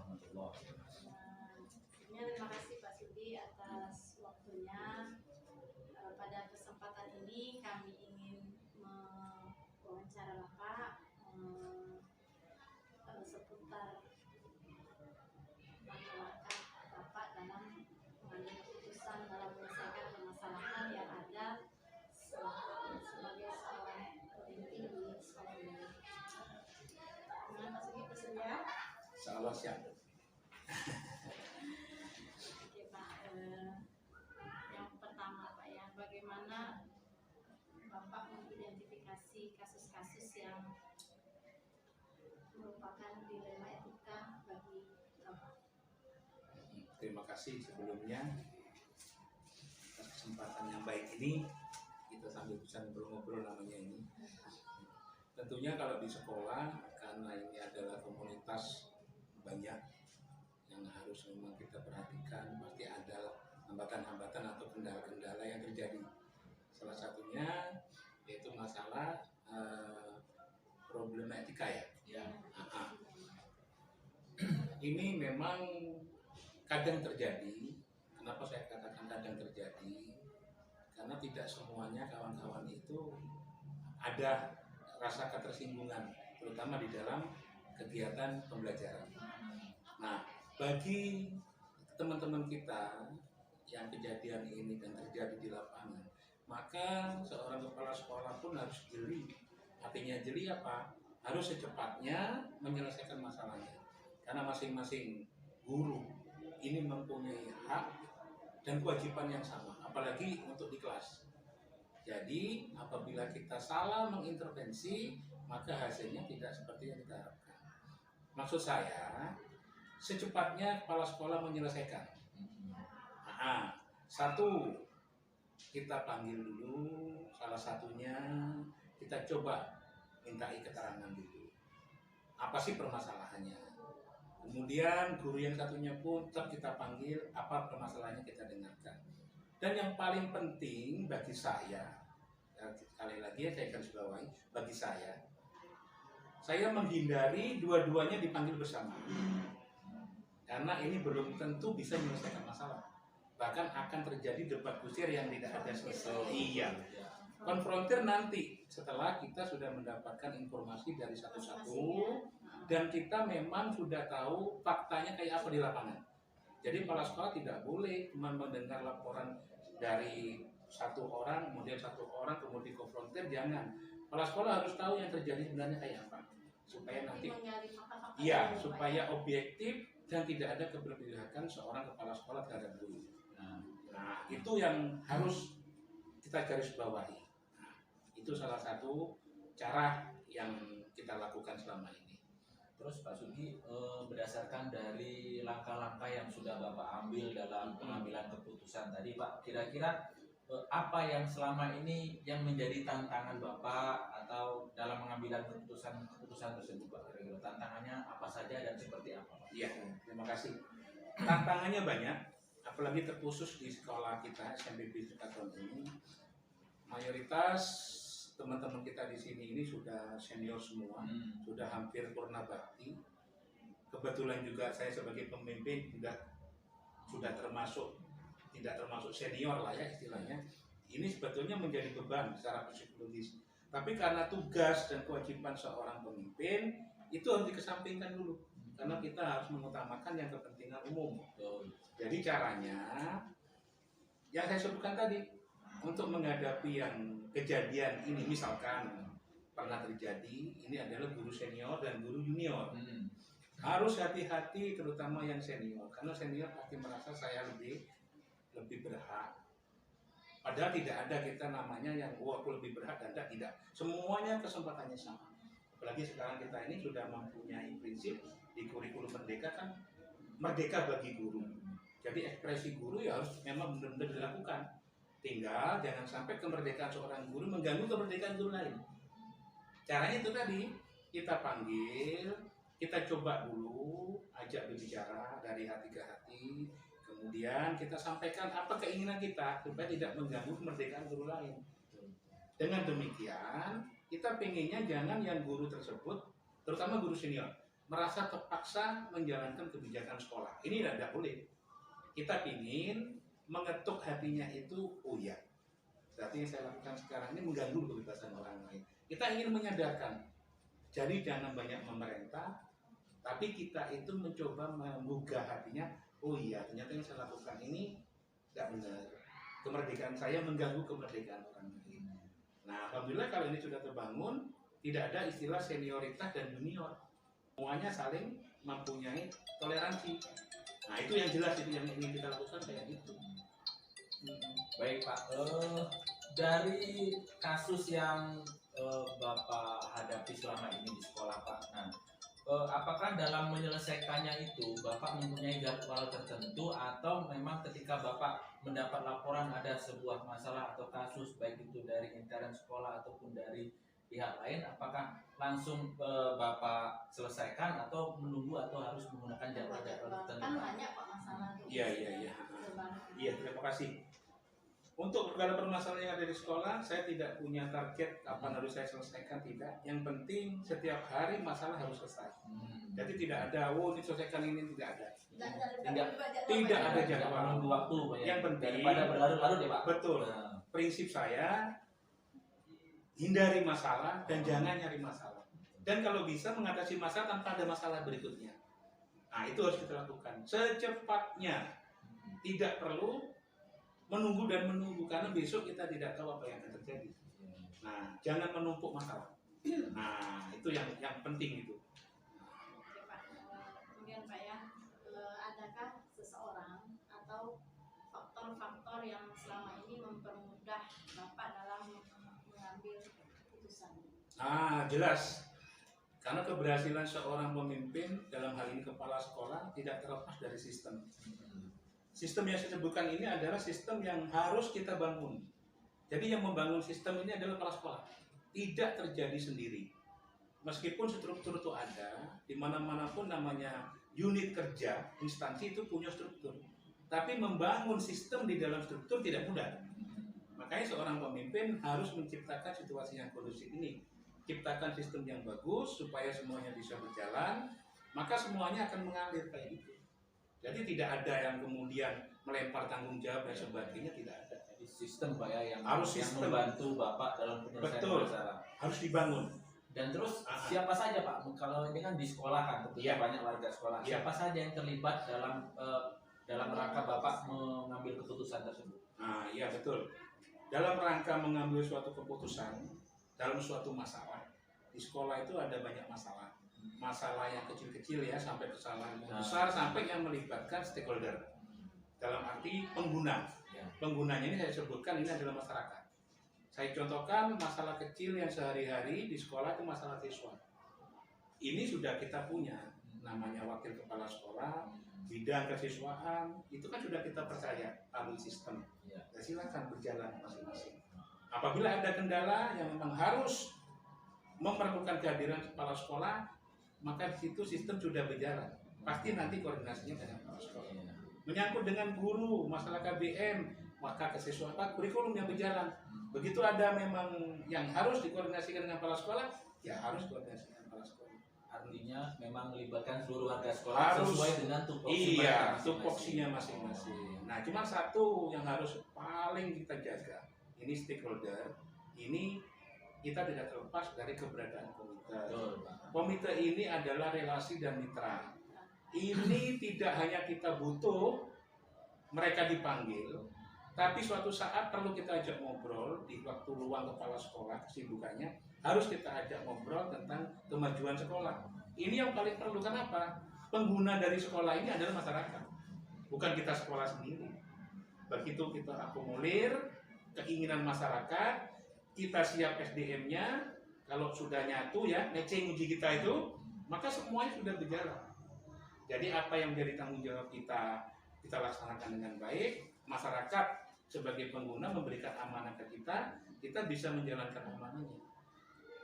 warahmatullahi wabarakatuh. Terima kasih Pak Sudi atas waktunya. Pada kesempatan ini kami ingin mewawancara Bapak seputar langkah-langkah Bapak dalam mengambil keputusan dalam menyelesaikan permasalahan yang ada sebagai seorang pemimpin di sekolah ini. Nah, Pak Sudi bersedia? Insyaallah siap. Oke Pak, yang pertama Pak ya, bagaimana Bapak mengidentifikasi kasus-kasus yang merupakan dilema etika bagi Bapak? Terima kasih sebelumnya atas kesempatan yang baik ini, kita sambil bisa ngobrol-ngobrol namanya ini. Tentunya kalau di sekolah, karena ini adalah komunitas banyak yang harus memang kita perhatikan, pasti ada hambatan-hambatan atau kendala-kendala yang terjadi. Salah satunya yaitu masalah problema etika ya. Ini memang kadang terjadi. Kenapa saya katakan kadang terjadi? Karena tidak semuanya kawan-kawan itu ada rasa ketersinggungan, terutama di dalam kegiatan pembelajaran. Nah, bagi teman-teman kita yang kejadian ini dan terjadi di lapangan, maka seorang kepala sekolah pun harus jeli. Artinya jeli apa? Harus secepatnya menyelesaikan masalahnya. Karena masing-masing guru ini mempunyai hak dan kewajiban yang sama, apalagi untuk di kelas. Jadi apabila kita salah mengintervensi, maka hasilnya tidak seperti yang kita harapkan. Maksud saya, secepatnya kepala sekolah menyelesaikan. Satu, kita panggil dulu, salah satunya kita coba mintai keterangan dulu. Apa sih permasalahannya? Kemudian guru yang satunya pun tetap kita panggil, apa permasalahannya kita dengarkan. Dan yang paling penting bagi saya, sekali lagi saya garis bawahi, bagi saya menghindari dua-duanya dipanggil bersama. Karena ini belum tentu bisa menyelesaikan masalah. Bahkan akan terjadi debat kusir yang tidak ada selesai. Iya. Konfrontir nanti setelah kita sudah mendapatkan informasi dari satu-satu dan kita memang sudah tahu faktanya kayak apa di lapangan. Jadi kepala sekolah tidak boleh cuma mendengar laporan dari satu orang, kemudian konfrontir, jangan. Kepala sekolah harus tahu yang terjadi sebenarnya kayak apa, supaya nanti supaya objektif dan tidak ada keberpihakan seorang kepala sekolah terhadap guru. Nah, itu yang harus kita garis bawahi. Nah, itu salah satu cara yang kita lakukan selama ini. Terus Pak Sudi, berdasarkan dari langkah-langkah yang sudah Bapak ambil dalam pengambilan keputusan tadi Pak, kira-kira apa yang selama ini yang menjadi tantangan Bapak atau dalam pengambilan keputusan tersebut Pak? Kira-kira tantangannya apa saja dan seperti apa Pak? Iya, terima kasih. Tantangannya banyak, apalagi terkhusus di sekolah kita SMPB Sukatron ini. Mayoritas teman-teman kita di sini ini sudah senior semua, sudah hampir purna bakti. Kebetulan juga saya sebagai pemimpin sudah tidak termasuk senior lah ya istilahnya. Ini sebetulnya menjadi beban secara psikologis. Tapi karena tugas dan kewajiban seorang pemimpin itu harus dikesampingkan dulu, karena kita harus mengutamakan yang kepentingan umum. Jadi caranya yang saya sebutkan tadi, untuk menghadapi yang kejadian ini, misalkan pernah terjadi, ini adalah guru senior dan guru junior. Harus hati-hati, terutama yang senior, karena senior pasti merasa saya lebih berhak. Padahal tidak ada kita namanya yang aku lebih berhak dan tidak. Semuanya kesempatannya sama. Apalagi sekarang kita ini sudah mempunyai prinsip di kurikulum merdeka, kan merdeka bagi guru. Jadi ekspresi guru ya harus memang benar-benar dilakukan. Tinggal jangan sampai kemerdekaan seorang guru mengganggu kemerdekaan guru lain. Caranya itu tadi, kita panggil, kita coba dulu, ajak berbicara dari hati ke hati, kemudian kita sampaikan apa keinginan kita supaya tidak mengganggu kemerdekaan guru lain. Dengan demikian, kita pengennya jangan yang guru tersebut, terutama guru senior, merasa terpaksa menjalankan kebijakan sekolah. Ini tidak boleh. Kita ingin mengetuk hatinya itu, oh ya, berarti yang saya lakukan sekarang ini mengganggu kebebasan orang lain. Kita ingin menyadarkan, jadi jangan banyak memerintah, tapi kita itu mencoba menggugah hatinya, oh iya, ternyata yang saya lakukan ini tidak benar. Kemerdekaan saya mengganggu kemerdekaan orang lain. Nah, alhamdulillah kalau ini sudah terbangun, tidak ada istilah senioritas dan junior. Semuanya saling mempunyai toleransi. Nah, itu yang jelas, itu yang ingin kita lakukan kayak gitu. Baik Pak, dari kasus yang Bapak hadapi selama ini di sekolah Pak, nah apakah dalam menyelesaikannya itu Bapak mempunyai jadwal tertentu atau memang ketika Bapak mendapat laporan ada sebuah masalah atau kasus baik itu dari intern sekolah ataupun dari pihak lain, apakah langsung Bapak selesaikan atau menunggu atau harus menggunakan jadwal-jadwal tertentu? Kan banyak Pak masalah. Iya. Iya, terima kasih. Untuk segala permasalahan yang ada di sekolah, saya tidak punya target kapan harus saya selesaikan, tidak. Yang penting setiap hari masalah harus selesai. Jadi tidak ada, oh ini selesaikan ini, tidak ada. Tidak ada jadwal. Menunggu waktu Pak, ya. Yang penting daripada berlarut-larut ya Pak. Betul. Nah, Prinsip saya hindari masalah dan jangan nyari masalah. Dan kalau bisa mengatasi masalah tanpa ada masalah berikutnya. Nah, itu harus kita lakukan secepatnya. Tidak perlu menunggu karena besok kita tidak tahu apa yang akan terjadi. Nah, jangan menumpuk masalah. Nah, itu yang penting itu. Oke Pak, kemudian Pak ya, adakah seseorang atau faktor-faktor yang selama ini mempermudah Bapak dalam mengambil keputusan? Jelas. Karena keberhasilan seorang pemimpin dalam hal ini kepala sekolah tidak terlepas dari sistem. Sistem yang saya sebutkan ini adalah sistem yang harus kita bangun. Jadi yang membangun sistem ini adalah kepala sekolah. Tidak terjadi sendiri. Meskipun struktur itu ada, di mana-mana pun namanya unit kerja, instansi itu punya struktur. Tapi membangun sistem di dalam struktur tidak mudah. Makanya seorang pemimpin harus menciptakan situasi yang kondusif ini. Ciptakan sistem yang bagus supaya semuanya bisa berjalan, maka semuanya akan mengalir kayak gitu. Jadi tidak ada yang kemudian melempar tanggung jawab dan sebagainya, tidak ada. jadi sistem Pak ya yang Harus yang sistem. membantu Bapak dalam penyelesaian Betul. masalah. Harus dibangun. Dan terus siapa saja Pak? Kalau ini kan di sekolah kan, tentunya Iya. banyak warga sekolah. Iya. Siapa saja yang terlibat dalam rangka Bapak mengambil keputusan tersebut? Nah, iya betul. Dalam rangka mengambil suatu keputusan dalam suatu masalah, di sekolah itu ada banyak masalah. Masalah yang kecil-kecil ya, sampai kesalahan yang besar, sampai yang melibatkan stakeholder. Dalam arti pengguna. Ya. Penggunanya ini saya sebutkan ini adalah masyarakat. Saya contohkan masalah kecil yang sehari-hari di sekolah itu masalah siswa. Ini sudah kita punya, namanya wakil kepala sekolah, bidang kesiswaan, itu kan sudah kita percaya melalui sistem. Ya. Ya, silakan berjalan masing-masing. Apabila ada kendala yang memang harus memerlukan kehadiran kepala sekolah, maka di situ sistem sudah berjalan. Pasti nanti koordinasinya dengan kepala sekolah. Menyangkut dengan guru, masalah KBM, maka kesiswaan kurikulum yang berjalan. Begitu ada memang yang harus dikoordinasikan dengan kepala sekolah, ya harus koordinasi dengan kepala sekolah. Artinya memang melibatkan seluruh warga sekolah Harus. sesuai dengan tupoksi Iya, mereka masing-masing. tupoksinya masing-masing. Nah, cuma satu yang harus paling kita jaga, ini stakeholder, ini kita tidak terlepas dari keberadaan komite. Betul, Pak. Komite ini adalah relasi dan mitra. Ini tidak hanya kita butuh mereka dipanggil, tapi suatu saat perlu kita ajak ngobrol di waktu luang kepala sekolah, kesibukannya harus kita ajak ngobrol tentang kemajuan sekolah. Ini yang paling perlu. Kenapa? Pengguna dari sekolah ini adalah masyarakat, bukan kita sekolah sendiri. Begitu kita akomodir keinginan masyarakat, kita siap SDM-nya, kalau sudah nyatu ya, matching uji kita itu, maka semuanya sudah berjalan. Jadi apa yang menjadi tanggung jawab kita laksanakan dengan baik, masyarakat sebagai pengguna memberikan amanah ke kita bisa menjalankan amanahnya.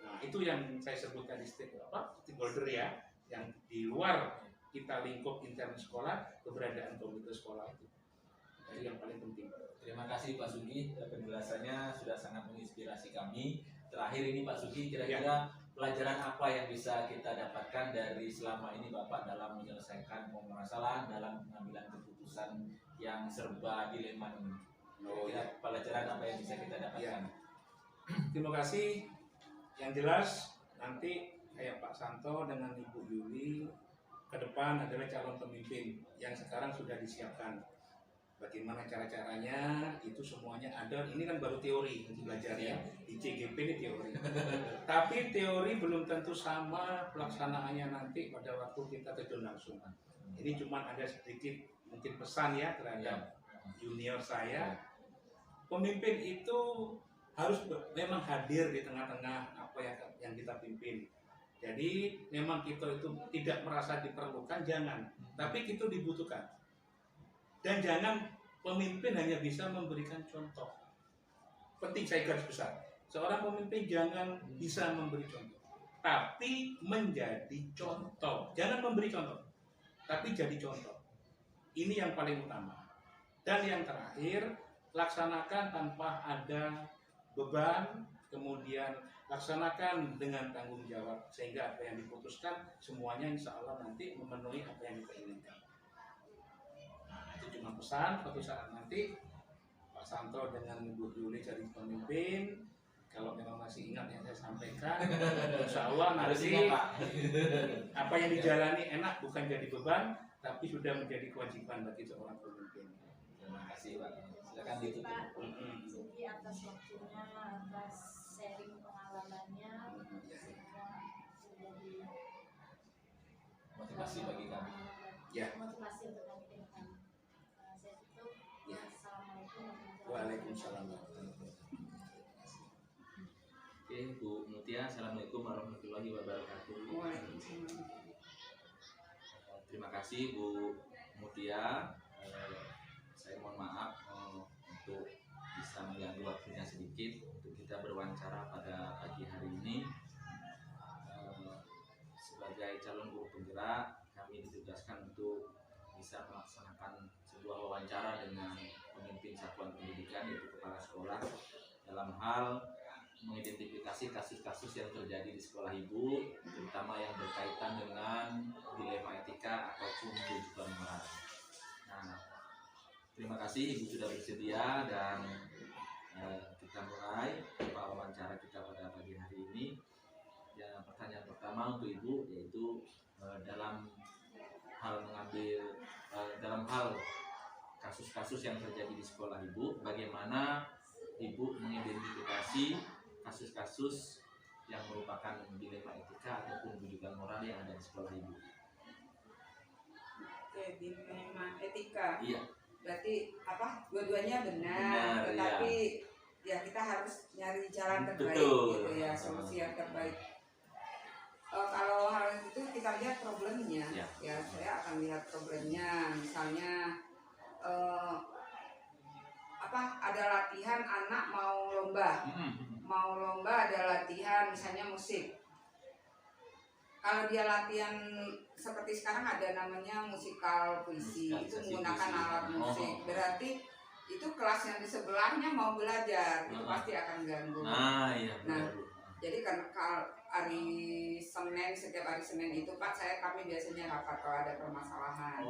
Nah, itu yang saya sebutkan di stakeholder ya, yang di luar kita lingkup intern sekolah, keberadaan komite sekolah itu. Itu yang paling penting. Terima kasih Pak Sugi, penjelasannya sudah sangat menginspirasi kami. Terakhir ini Pak Sugi, kira-kira pelajaran apa yang bisa kita dapatkan dari selama ini Bapak dalam menyelesaikan permasalahan dalam pengambilan keputusan yang serba dilema ini? Kira pelajaran apa yang bisa kita dapatkan? Terima kasih. Yang jelas nanti kayak Pak Santo dengan Ibu Yuli ke depan adalah calon pemimpin yang sekarang sudah disiapkan. Bagaimana cara-caranya itu semuanya ada. Ini kan baru teori nanti belajarnya di CGP ini teori. Tapi teori belum tentu sama pelaksanaannya nanti pada waktu kita terjun langsung. Ini cuma ada sedikit mungkin pesan ya terhadap junior saya. Pemimpin itu harus memang hadir di tengah-tengah apa yang kita pimpin. Jadi memang kita itu tidak merasa diperlukan, jangan. Tapi itu dibutuhkan. Dan jangan pemimpin hanya bisa memberikan contoh. Penting saya garis besar. Seorang pemimpin jangan bisa memberi contoh, tapi menjadi contoh. Jangan memberi contoh, tapi jadi contoh. Ini yang paling utama. Dan yang terakhir, laksanakan tanpa ada beban, kemudian laksanakan dengan tanggung jawab sehingga apa yang diputuskan semuanya insya Allah nanti memenuhi apa yang kita inginkan. Itu cuma pesan, suatu saat nanti Pak Santo dengan Bu Yuli jadi pemimpin, kalau memang masih ingat yang saya sampaikan, insya Allah nanti apa yang dijalani enak, bukan jadi beban, tapi sudah menjadi kewajiban bagi seorang pemimpin. Terima kasih Pak. Silakan ditutup. Pak Sugi atas waktunya, atas sharing pengalamannya, semua menjadi Motivasi bagi kami. Ya. Motivasi untuk kami ke depan. Saya tutup. Ya. Assalamualaikum warahmatullahi Waalaikumsalam. Oke, Bu Mutia, Assalamualaikum warahmatullahi wabarakatuh. Terima kasih Bu Mutia. Saya mohon maaf untuk bisa mengganggu waktunya sedikit untuk kita berwawancara pada pagi hari ini. Sebagai calon guru penggerak, kami ditugaskan untuk bisa melaksanakan sebuah wawancara dengan pemimpin satuan pendidikan yaitu kepala sekolah dalam hal mengidentifikasi kasus-kasus yang terjadi di sekolah ibu, terutama yang berkaitan dengan dilema etika ataupun rujukan moral. Nah, terima kasih Ibu sudah bersedia dan kita mulai wawancara kita pada pagi hari ini. Ya, pertanyaan pertama untuk Ibu yaitu dalam hal kasus-kasus yang terjadi di sekolah Ibu, bagaimana Ibu mengidentifikasi kasus-kasus yang merupakan dilema etika ataupun rujukan moral yang ada di sekolah Ibu? Oke, dilema etika. Iya. Berarti apa? Dua-duanya benar, tetapi ya kita harus nyari jalan terbaik. Betul. Gitu ya, solusi yang terbaik. Kalau hal itu kita lihat problemnya, ya saya akan lihat problemnya. Misalnya ada latihan anak mau lomba ada latihan misalnya musik. Kalau dia latihan seperti sekarang ada namanya musikal puisi, itu menggunakan alat musik. Berarti itu kelas yang di sebelahnya mau belajar, itu pasti akan ganggu. Jadi kan hari Senin, setiap hari Senin itu kami biasanya rapat kalau ada permasalahan.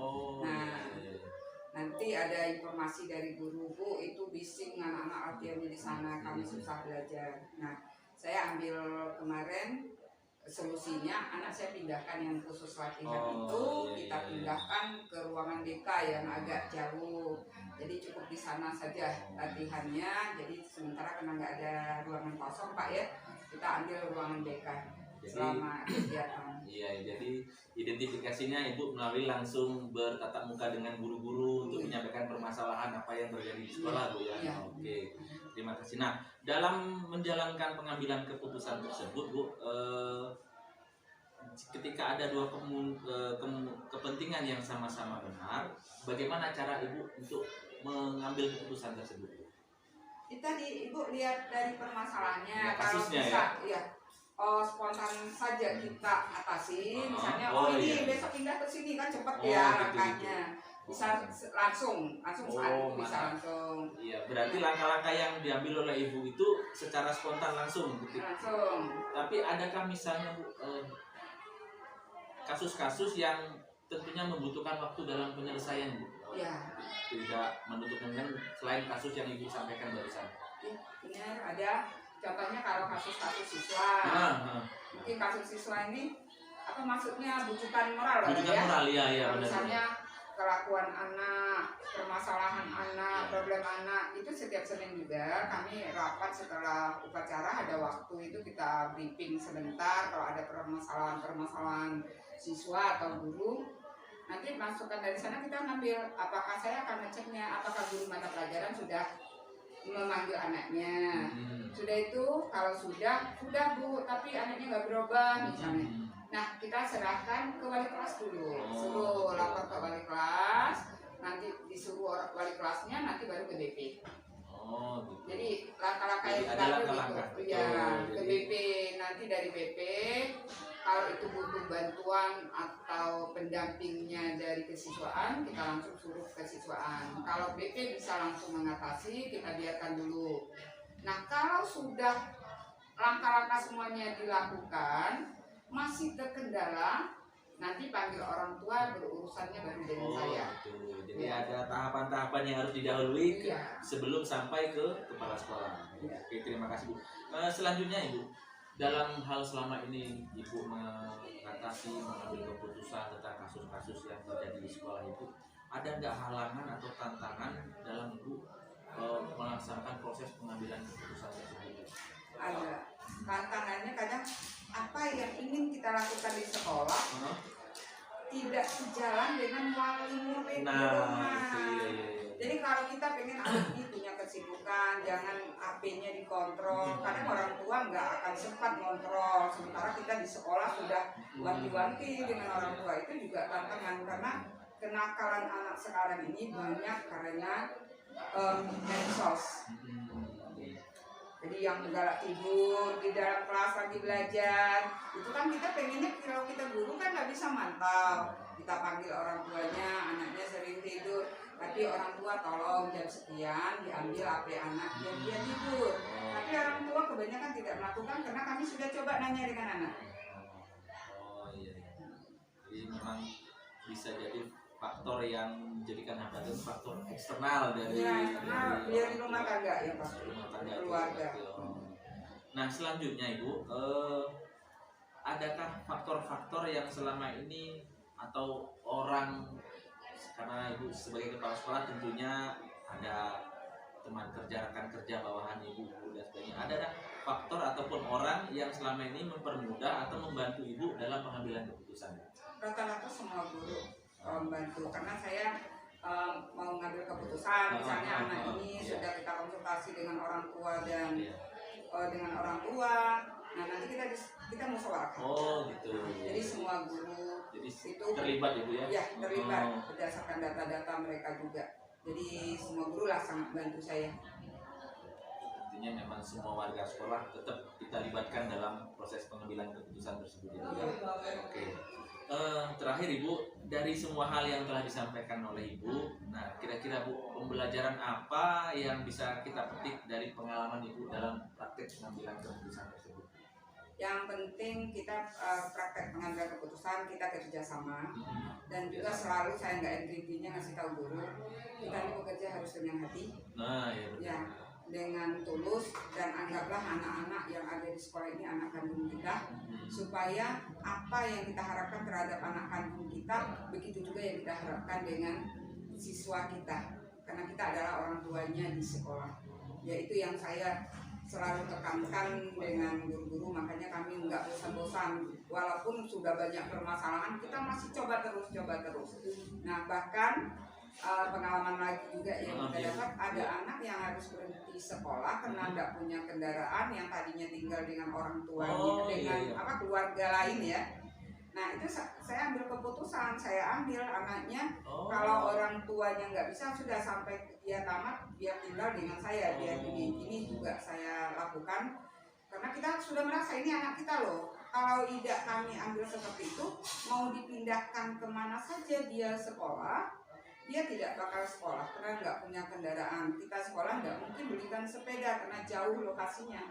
Nanti ada informasi dari guru, Bu itu bising anak-anak latihannya di sana, kami susah belajar. Nah, saya ambil kemarin solusinya, anak saya pindahkan yang khusus latihan kita pindahkan ke ruangan BK yang agak jauh. Jadi cukup di sana saja latihannya. Jadi sementara karena nggak ada ruangan kosong Pak ya, kita ambil ruangan BK selama kegiatan. Iya, jadi identifikasinya Ibu melalui langsung bertatap muka dengan guru-guru untuk menyampaikan permasalahan apa yang terjadi di sekolah, Bu ya. Oke, terima kasih. Nah, dalam menjalankan pengambilan keputusan tersebut, Bu, ketika ada dua kepentingan yang sama-sama benar, bagaimana cara Ibu untuk mengambil keputusan tersebut? Tadi Ibu lihat dari permasalahannya, ya, kalau kasusnya, bisa ya. Spontan saja kita atasi, misalnya ini besok pindah ke sini kan cepat ya langkahnya. bisa langsung saat itu bisa mantap. langsung Iya, berarti langkah-langkah yang diambil oleh ibu itu secara spontan langsung gitu. Tapi adakah misalnya Bu, kasus-kasus yang tentunya membutuhkan waktu dalam penyelesaian Bu? ya. Tidak menutup kemungkinan selain kasus yang ibu sampaikan barusan. Benar, ada contohnya kalau kasus-kasus siswa. Mungkin kasus siswa ini apa maksudnya bujukan moral Bujukan ya? moral, iya benar. Misalnya kelakuan anak, permasalahan anak, problem anak itu setiap Senin juga kami rapat setelah upacara ada waktu itu kita briefing sebentar kalau ada permasalahan siswa atau guru. Nanti masukan dari sana kita ngambil apakah saya akan ngeceknya apakah guru mata pelajaran sudah memanggil anaknya. Sudah itu kalau sudah Bu, tapi anaknya nggak berubah misalnya. Nah kita serahkan ke wali kelas dulu, suruh lapor ke wali kelas, nanti disuruh wali kelasnya, nanti baru ke BP. Gitu. Jadi langkah-langkah yang ada langkah-langkah. Ya, ke BP, nanti dari BP kalau itu butuh bantuan atau pendampingnya dari kesiswaan, kita langsung suruh ke kesiswaan. Kalau BP bisa langsung mengatasi, kita biarkan dulu. Nah kalau sudah langkah-langkah semuanya dilakukan, masih terkendala, nanti panggil orang tua berurusannya baru dengan saya. Gitu. Jadi ada tahapan-tahapan yang harus didahului sebelum sampai ke kepala sekolah. Oke, terima kasih Bu. Selanjutnya Ibu, dalam hal selama ini Ibu mengatasi, mengambil keputusan tentang kasus-kasus yang terjadi di sekolah itu, ada nggak halangan atau tantangan dalam Ibu melaksanakan proses pengambilan keputusan tersebut? Ada. Tantangannya kadang apa yang ingin kita lakukan di sekolah tidak sejalan dengan wali murid di rumah. Jadi kalau kita pengen anak ini punya kesibukan, jangan HP-nya dikontrol. Kadang orang tua nggak akan sempat kontrol. Sementara kita di sekolah sudah wanti-wanti dengan orang tua, itu juga tantangan karena kenakalan anak sekarang ini banyak karena medsos. Jadi yang galak tidur di dalam kelas lagi belajar, itu kan kita pengennya kalau kita guru kan nggak bisa mantau. Kita panggil orang tuanya, anaknya sering tidur, tapi orang tua tolong jam sekian diambil HP anak biar dia tidur. Tapi orang tua kebanyakan tidak melakukan karena kami sudah coba nanya dengan anak. Iya. Jadi memang bisa jadi faktor yang menjadikan hambatan faktor eksternal dari dari rumah tangga ya Pak, keluarga. Nah selanjutnya Ibu, adakah faktor-faktor yang selama ini atau orang, karena Ibu sebagai kepala sekolah tentunya ada teman kerja, rekan kerja bawahan Ibu dan sebagainya, ada faktor ataupun orang yang selama ini mempermudah atau membantu Ibu dalam pengambilan keputusan? Rata-rata semua guru membantu karena saya mau ngambil keputusan, misalnya anak ini sudah kita konsultasi dengan orang tua dan dengan orang tua, nah nanti kita musyawarahkan. Gitu. Jadi semua guru jadi itu terlibat Ibu ya? Ya terlibat berdasarkan data-data mereka juga. Jadi semua guru lah sangat bantu saya. Artinya memang semua warga sekolah tetap kita libatkan dalam proses pengambilan keputusan tersebut ya. Oke. Terakhir Ibu, dari semua hal yang telah disampaikan oleh Ibu, nah kira-kira Bu, pembelajaran apa yang bisa kita petik dari pengalaman Ibu dalam praktek pengambilan keputusan tersebut? Yang penting kita praktek pengambilan keputusan kita kerjasama dan juga selalu saya nggak intinya ngasih tahu guru kita ini bekerja harus dengan hati. Nah ya. Dengan tulus dan anggaplah anak-anak yang ada di sekolah ini anak kandung kita, supaya apa yang kita harapkan terhadap anak kandung kita begitu juga yang kita harapkan dengan siswa kita, karena kita adalah orang tuanya di sekolah. Yaitu yang saya selalu tekankan dengan guru-guru, makanya kami nggak bosan-bosan walaupun sudah banyak permasalahan kita masih coba terus. Nah bahkan pengalaman lagi juga yang kita dapat, ada anak yang harus berhenti sekolah karena tidak punya kendaraan, yang tadinya tinggal dengan orang tuanya dengan keluarga lain ya. Nah itu saya ambil keputusan, saya ambil anaknya kalau orang tuanya nggak bisa, sudah sampai dia tamat biar tinggal dengan saya, biar ini juga saya lakukan karena kita sudah merasa ini anak kita loh. Kalau tidak kami ambil seperti itu, mau dipindahkan kemana saja dia sekolah, dia tidak bakal sekolah karena nggak punya kendaraan. Kita sekolah nggak mungkin belikan sepeda karena jauh lokasinya.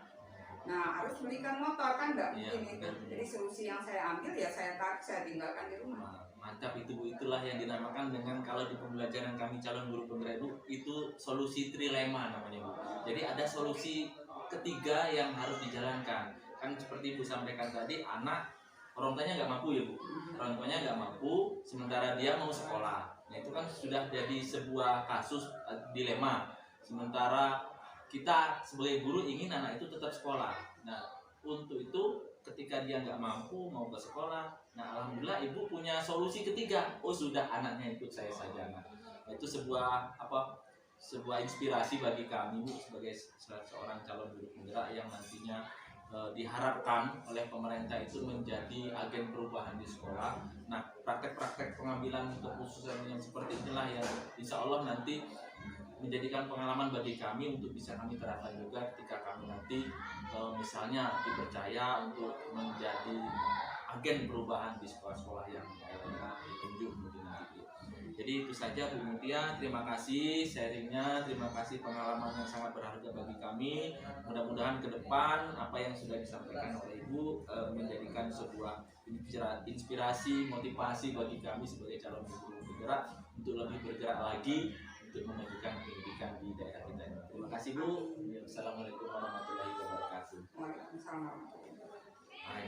Nah, harus belikan motor kan nggak Iya, mungkin itu. benar. Jadi solusi yang saya ambil ya saya tarik, saya tinggalkan di rumah. Mantap itu Bu, itulah yang dinamakan dengan kalau di pembelajaran kami calon guru penggerak Bu, itu solusi trilema namanya Bu. Jadi ada solusi ketiga yang harus dijalankan. Kan seperti Ibu sampaikan tadi, anak orang tuanya nggak mampu ya Bu. Orang tuanya nggak mampu, sementara dia mau sekolah. Nah itu kan sudah jadi sebuah kasus dilema. Sementara kita sebagai guru ingin anak itu tetap sekolah. Nah untuk itu ketika dia nggak mampu mau ke sekolah, nah alhamdulillah ibu punya solusi ketiga. Oh sudah, anaknya ikut saya saja. Nah itu sebuah inspirasi bagi kami Bu, sebagai seorang calon guru penggerak yang nantinya diharapkan oleh pemerintah itu menjadi agen perubahan di sekolah. Nah praktek-praktek pengambilan keputusan yang seperti inilah yang insya Allah nanti menjadikan pengalaman bagi kami untuk bisa kami terapkan juga ketika kami nanti misalnya dipercaya untuk menjadi agen perubahan di sekolah-sekolah yang ditunjuk mungkin nanti. Jadi itu saja Bu Mutia, terima kasih sharingnya, terima kasih pengalaman yang sangat berharga bagi kami. Mudah-mudahan ke depan apa yang sudah disampaikan oleh Ibu menjadikan sebuah inspirasi, motivasi bagi kami sebagai calon guru penggerak untuk lebih bergerak lagi untuk memajukan pendidikan di daerah kita. Terima kasih Bu. Assalamualaikum warahmatullahi wabarakatuh. Waalaikumsalam warahmatullahi wabarakatuh. Hai.